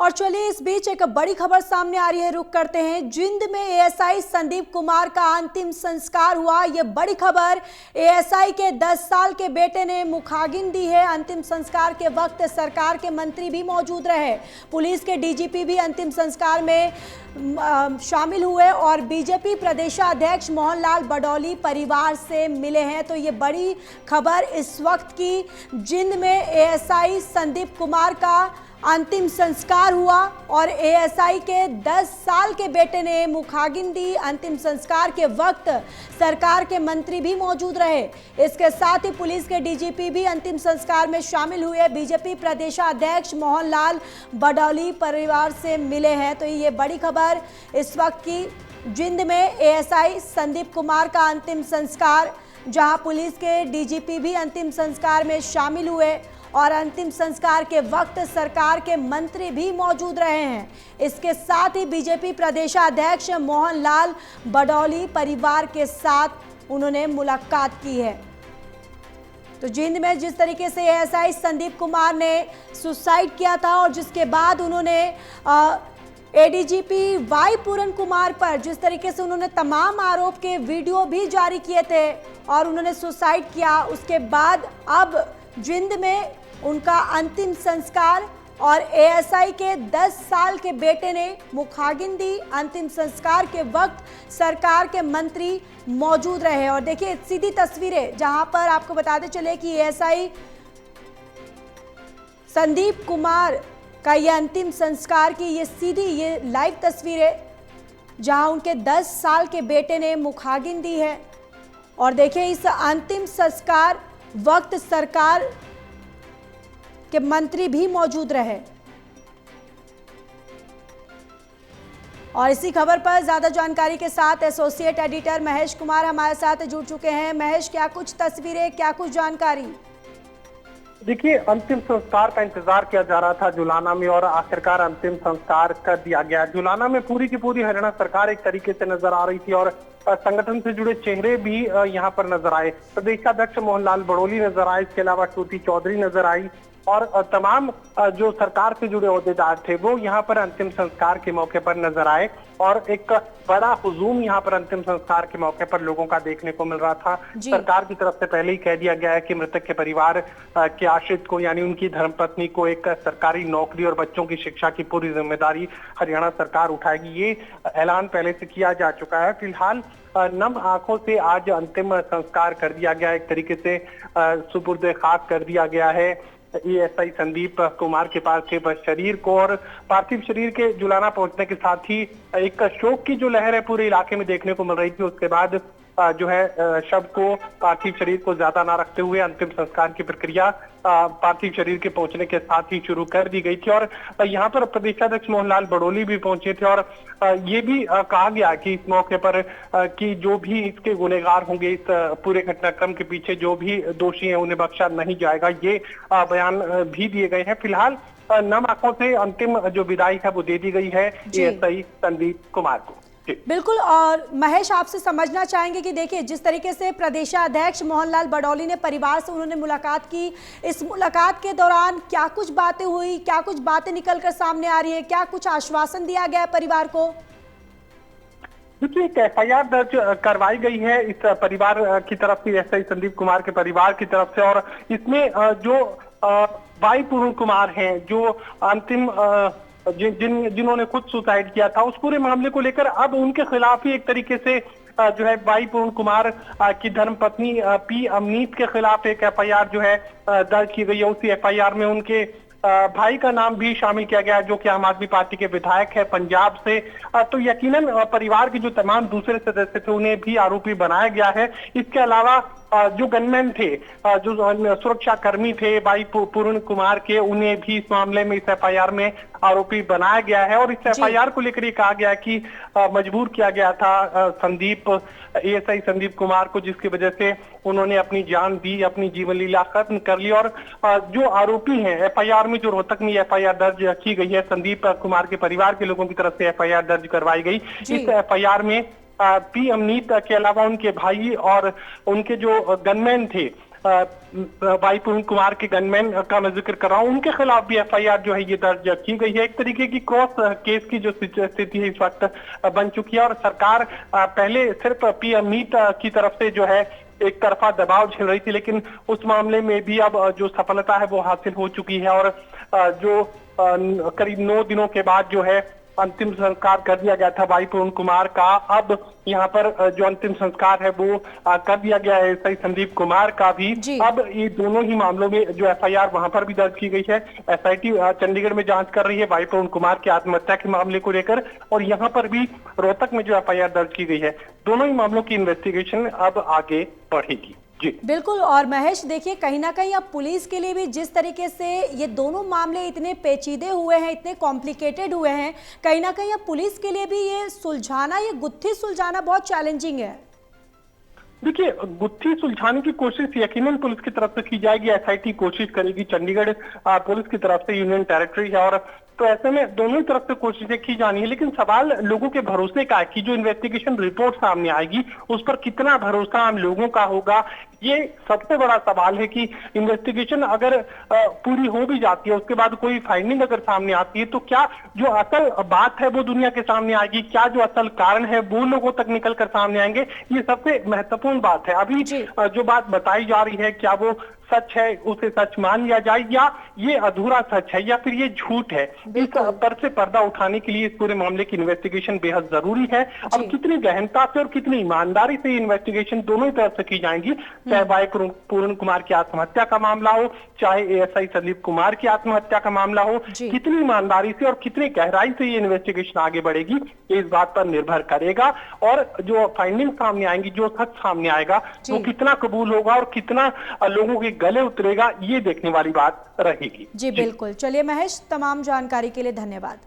और चलिए इस बीच एक बड़ी खबर सामने आ रही है, रुक करते हैं। जिंद में एएसआई संदीप कुमार का अंतिम संस्कार हुआ। यह बड़ी खबर, एएसआई के 10 साल के बेटे ने मुखाग्नि दी है। अंतिम संस्कार के वक्त सरकार के मंत्री भी मौजूद रहे। पुलिस के डीजीपी भी अंतिम संस्कार में शामिल हुए और बीजेपी प्रदेशाध्यक्ष मोहनलाल बडौली परिवार से मिले हैं। तो ये बड़ी खबर इस वक्त की, जिंद में एएसआई संदीप कुमार का अंतिम संस्कार हुआ और एएसआई के 10 साल के बेटे ने मुखाग्नि दी। अंतिम संस्कार के वक्त सरकार के मंत्री भी मौजूद रहे। इसके साथ ही पुलिस के डीजीपी भी अंतिम संस्कार में शामिल हुए। बीजेपी प्रदेशाध्यक्ष मोहनलाल बडौली परिवार से मिले हैं। तो ये बड़ी खबर इस वक्त की, जिंद में एएसआई संदीप कुमार का अंतिम संस्कार, जहां पुलिस के डीजीपी भी अंतिम संस्कार में शामिल हुए और अंतिम संस्कार के वक्त सरकार के मंत्री भी मौजूद रहे हैं। इसके साथ ही बीजेपी प्रदेशाध्यक्ष मोहनलाल बडौली परिवार के साथ उन्होंने मुलाकात की है। तो जिंद में जिस तरीके से एएसआई संदीप कुमार ने सुसाइड किया था और जिसके बाद उन्होंने एडीजीपी वाई पूरन कुमार पर जिस तरीके से उन्होंने तमाम आरोप के वीडियो भी जारी किए थे और उन्होंने सुसाइड किया, उसके बाद अब जिंद में उनका अंतिम संस्कार और एएसआई के 10 साल के बेटे ने मुखाग्नि दी। अंतिम संस्कार के वक्त सरकार के मंत्री मौजूद रहे और देखिए सीधी तस्वीरें, जहां पर आपको बताते चले कि एएसआई संदीप कुमार का ये अंतिम संस्कार की ये लाइव तस्वीरें, जहां उनके 10 साल के बेटे ने मुखाग्नि दी है। और देखिए इस अंतिम संस्कार वक्त सरकार के मंत्री भी मौजूद रहे। और इसी खबर पर ज्यादा जानकारी के साथ एसोसिएट एडिटर महेश कुमार हमारे साथ जुड़ चुके हैं। महेश, क्या कुछ तस्वीरें, क्या कुछ जानकारी? देखिए, अंतिम संस्कार का इंतजार किया जा रहा था जुलाना में और आखिरकार अंतिम संस्कार कर दिया गया। जुलाना में पूरी की पूरी हरियाणा सरकार एक तरीके से नजर आ रही थी और संगठन से जुड़े चेहरे भी यहाँ पर नजर आए। प्रदेशाध्यक्ष मोहनलाल बडौली नजर आए, इसके अलावा श्रुति चौधरी नजर आई और तमाम जो सरकार से जुड़े ओहदेदार थे वो यहाँ पर अंतिम संस्कार के मौके पर नजर आए और एक बड़ा हुजूम यहाँ पर अंतिम संस्कार के मौके पर लोगों का देखने को मिल रहा था। सरकार की तरफ से पहले ही कह दिया गया है कि मृतक के परिवार के आश्रित को, यानी उनकी धर्मपत्नी को, एक सरकारी नौकरी और बच्चों की शिक्षा की पूरी जिम्मेदारी हरियाणा सरकार उठाएगी। ये ऐलान पहले से किया जा चुका है। फिलहाल नम आंखों से आज अंतिम संस्कार कर दिया गया, एक तरीके से सुपुर्द खाक कर दिया गया है एएसआई संदीप कुमार के पार्थिव शरीर को। और पार्थिव शरीर के जुलाना पहुंचने के साथ ही एक शोक की जो लहर है पूरे इलाके में देखने को मिल रही थी। उसके बाद जो है शव को, पार्थिव शरीर को ज्यादा ना रखते हुए अंतिम संस्कार की प्रक्रिया पार्थिव शरीर के पहुंचने के साथ ही शुरू कर दी गई थी। और यहाँ पर प्रदेशाध्यक्ष मोहनलाल बडौली भी पहुंचे थे और ये भी कहा गया कि इस मौके पर कि जो भी इसके गुनहगार होंगे, इस पूरे घटनाक्रम के पीछे जो भी दोषी हैं उन्हें बख्शा नहीं जाएगा, ये बयान भी दिए गए हैं। फिलहाल नम आंखों से अंतिम जो विदाई है वो दे दी गई है एएसआई संदीप कुमार को। बिल्कुल। और महेश, आपसे समझना चाहेंगे कि देखिए जिस तरीके से प्रदेशाध्यक्ष मोहनलाल बडौली ने परिवार से उन्होंने मुलाकात की, इस मुलाकात के दौरान क्या कुछ बातें हुई, क्या कुछ बातें निकलकर सामने आ रही है, क्या कुछ आश्वासन दिया गया परिवार को? देखिए, एक एफआईआर दर्ज करवाई गई है इस परिवार की तरफ से, एएसआई संदीप कुमार के परिवार की तरफ से। और इसमें जो वाई पूरन कुमार हैं, जो अंतिम जिन्होंने खुद सुसाइड किया था, उस पूरे मामले को लेकर अब उनके खिलाफ ही एक तरीके से जो है वाई पूरन कुमार की धर्मपत्नी पी अमनीत के खिलाफ एक एफआईआर जो है दर्ज की गई है। उसी एफआईआर में उनके भाई का नाम भी शामिल किया गया है, जो कि आम आदमी पार्टी के विधायक है पंजाब से। तो यकीनन परिवार के जो तमाम दूसरे सदस्य थे उन्हें भी आरोपी बनाया गया है। इसके अलावा जो गनमैन थे, जो सुरक्षा कर्मी थे वाई पूरन कुमार के, उन्हें भी इस मामले में इस एफआईआर में आरोपी बनाया गया है। और इस एफआईआर को लेकर कहा गया कि मजबूर किया गया था एएसआई संदीप कुमार को, जिसकी वजह से उन्होंने अपनी जान दी, अपनी जीवन लीला खत्म कर ली। और जो आरोपी हैं एफआईआर में, जो रोहतक में एफआईआर दर्ज की गई है, संदीप कुमार के परिवार के लोगों की तरफ से एफआईआर दर्ज करवाई गई। इस एफआईआर में पी अमनीत के अलावा उनके भाई और उनके जो गनमैन थे भाई पूर्ण कुमार के गनमैन का मैं जिक्र कर रहा हूँ, उनके खिलाफ भी एफआईआर जो है ये दर्ज की गई है। एक तरीके की क्रॉस केस की जो स्थिति है इस वक्त बन चुकी है और सरकार पहले सिर्फ पीएम मीत की तरफ से जो है एक तरफा दबाव झेल रही थी, लेकिन उस मामले में भी अब जो सफलता है वो हासिल हो चुकी है और जो करीब 9 दिनों के बाद जो है अंतिम संस्कार कर दिया गया था भाई पूर्ण कुमार का। अब यहाँ पर जो अंतिम संस्कार है वो कर दिया गया है एएसआई संदीप कुमार का भी। अब ये दोनों ही मामलों में जो एफआईआर वहां पर भी दर्ज की गई है। एसआईटी चंडीगढ़ में जांच कर रही है भाई पूर्ण कुमार की आत्महत्या के मामले को लेकर और यहाँ पर भी रोहतक में जो एफआईआर दर्ज की गई है। दोनों ही मामलों की इन्वेस्टिगेशन अब आगे बढ़ेगी। बिल्कुल। और महेश देखिए, कहीं ना कहीं अब पुलिस के लिए भी जिस तरीके से ये दोनों मामले इतने पेचीदे हुए हैं, इतने कॉम्प्लिकेटेड हुए हैं, कहीं ना कहीं अब पुलिस के लिए भी ये सुलझाना, ये गुत्थी सुलझाना बहुत चैलेंजिंग है। देखिए, गुत्थी सुलझाने की कोशिश यकीनन पुलिस की तरफ से की जाएगी। एसआईटी कोशिश करेगी, चंडीगढ़ पुलिस की तरफ से यूनियन टेरिटरी है और तो ऐसे में दोनों ही तरफ से कोशिशें की जानी है। लेकिन सवाल लोगों के भरोसे का है कि जो इन्वेस्टिगेशन रिपोर्ट सामने आएगी उस पर कितना भरोसा आम लोगों का होगा। ये सबसे बड़ा सवाल है कि इन्वेस्टिगेशन अगर पूरी हो भी जाती है, उसके बाद कोई फाइंडिंग अगर सामने आती है तो क्या जो असल बात है वो दुनिया के सामने आएगी, क्या जो असल कारण है वो लोगों तक निकल कर सामने आएंगे। ये सबसे महत्वपूर्ण बात है। अभी जो बात बताई जा रही है क्या वो सच है, उसे सच मान लिया जाए या ये अधूरा सच है या फिर ये झूठ है। इस पर से पर्दा उठाने के लिए इस पूरे मामले की इन्वेस्टिगेशन बेहद जरूरी है। अब कितनी गहनता से और कितनी ईमानदारी से इन्वेस्टिगेशन दोनों ही तरफ से की जाएंगी, चाहे भाई पूर्ण कुमार की आत्महत्या का मामला हो, चाहे एएसआई संदीप कुमार की आत्महत्या का मामला हो, कितनी ईमानदारी से और कितनी गहराई से ये इन्वेस्टिगेशन आगे बढ़ेगी ये इस बात पर निर्भर करेगा। और जो फाइंडिंग सामने आएंगी, जो सच सामने आएगा वो कितना कबूल होगा और कितना लोगों के गले उतरेगा, ये देखने वाली बात रहेगी। जी बिल्कुल। चलिए महेश, तमाम जानकारी के लिए धन्यवाद।